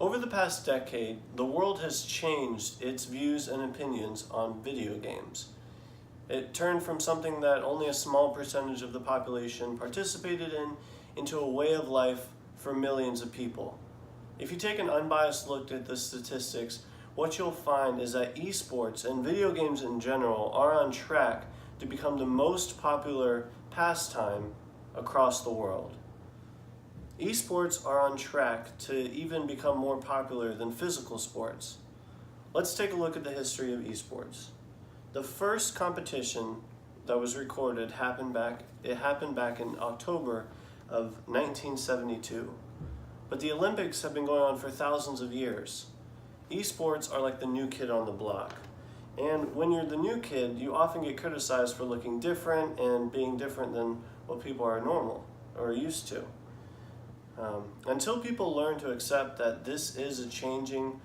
Over the past decade, the world has changed its views and opinions on video games. It turned from something that only a small percentage of the population participated in into a way of life for millions of people. If you take an unbiased look at the statistics, what you'll find is that esports and video games in general are on track to become the most popular pastime across the world. Esports are on track to even become more popular than physical sports. Let's take a look at the history of esports. The first competition that was recorded happened back in October of 1972. But the Olympics have been going on for thousands of years. Esports are like the new kid on the block. And when you're the new kid, you often get criticized for looking different and being different than what people are normal or used to. Until people learn to accept that this is a changing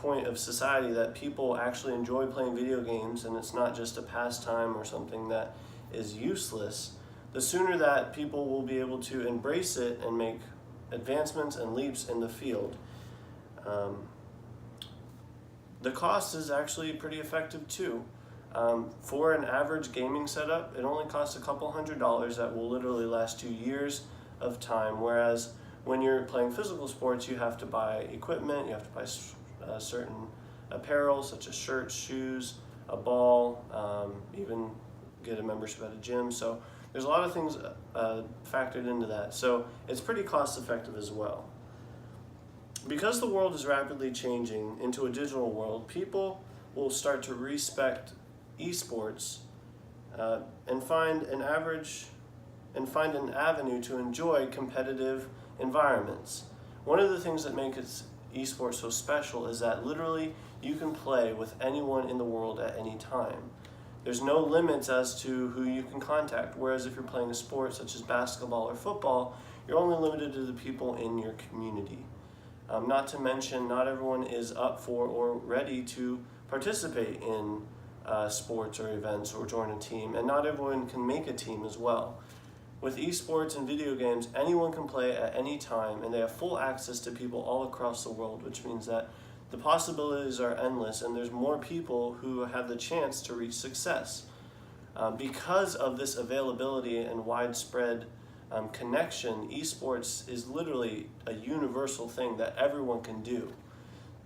point of society, that people actually enjoy playing video games and it's not just a pastime or something that is useless, the sooner that people will be able to embrace it and make advancements and leaps in the field. The cost is actually pretty effective too. For an average gaming setup, it only costs a couple $100s that will literally last you years of time, whereas when you're playing physical sports, you have to buy equipment, you have to buy certain apparel such as shirts, shoes, a ball, even get a membership at a gym. So there's a lot of things factored into that. So it's pretty cost effective as well. Because the world is rapidly changing into a digital world, people will start to respect esports and find an avenue to enjoy competitive environments. One of the things that makes esports so special is that literally you can play with anyone in the world at any time. There's no limits as to who you can contact, whereas if you're playing a sport such as basketball or football, you're only limited to the people in your community. Not to mention, not everyone is up for or ready to participate in sports or events or join a team, and not everyone can make a team as well. With esports and video games, anyone can play at any time, and they have full access to people all across the world, which means that the possibilities are endless, and there's more people who have the chance to reach success. Because of this availability and widespread connection, esports is literally a universal thing that everyone can do.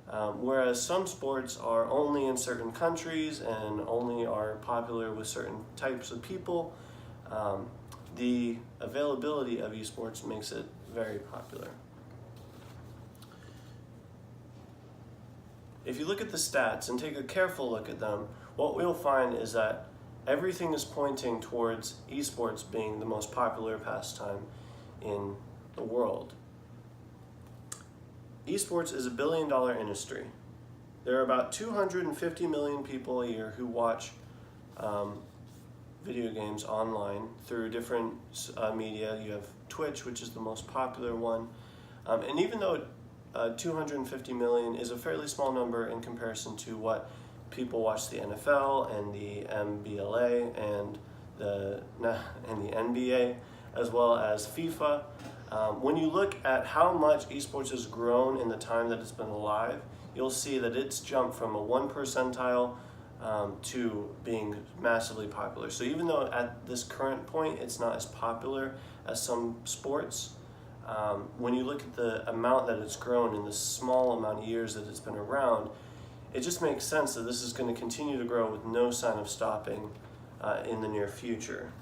Whereas some sports are only in certain countries and only are popular with certain types of people, the availability of esports makes it very popular. If you look at the stats and take a careful look at them, what we'll find is that everything is pointing towards esports being the most popular pastime in the world. Esports is a $1 billion industry. There are about 250 million people a year who watch video games online through different media. You have Twitch, which is the most popular one. And even though 250 million is a fairly small number in comparison to what people watch the NFL and the MLB and the NBA, as well as FIFA, when you look at how much esports has grown in the time that it's been alive, you'll see that it's jumped from a 1 percentile to being massively popular. So even though at this current point it's not as popular as some sports, when you look at the amount that it's grown in the small amount of years that it's been around, it just makes sense that this is going to continue to grow with no sign of stopping in the near future.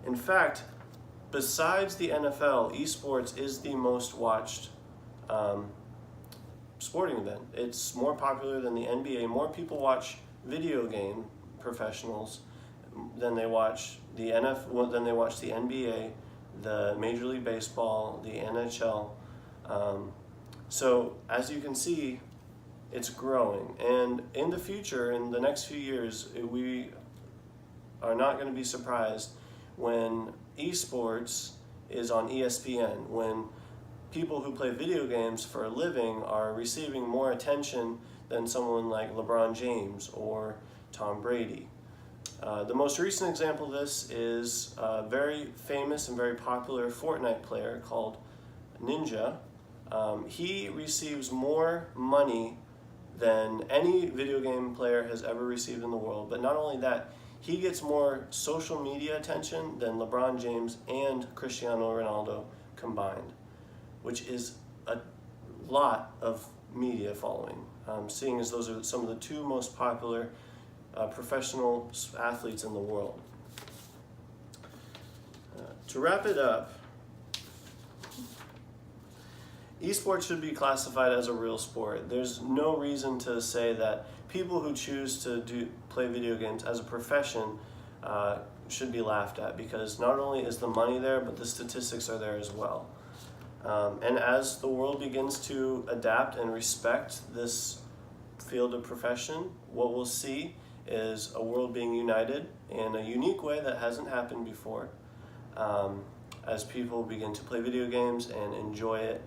In fact, besides the NFL, esports is the most watched sporting event. It's more popular than the NBA. More people watch video game professionals than they watch the NFL, than they watch the NBA, the Major League Baseball, the NHL. So as you can see, it's growing, and in the future, in the next few years, we are not going to be surprised when esports is on ESPN, when people who play video games for a living are receiving more attention than someone like LeBron James or Tom Brady. The most recent example of this is a very famous and very popular Fortnite player called Ninja. He receives more money than any video game player has ever received in the world. But not only that, he gets more social media attention than LeBron James and Cristiano Ronaldo combined, which is a lot of media following, seeing as those are some of the two most popular professional athletes in the world. To wrap it up, esports should be classified as a real sport. There's no reason to say that people who choose to play video games as a profession should be laughed at, because not only is the money there, but the statistics are there as well. And as the world begins to adapt and respect this field of profession, what we'll see is a world being united in a unique way that hasn't happened before, as people begin to play video games and enjoy it.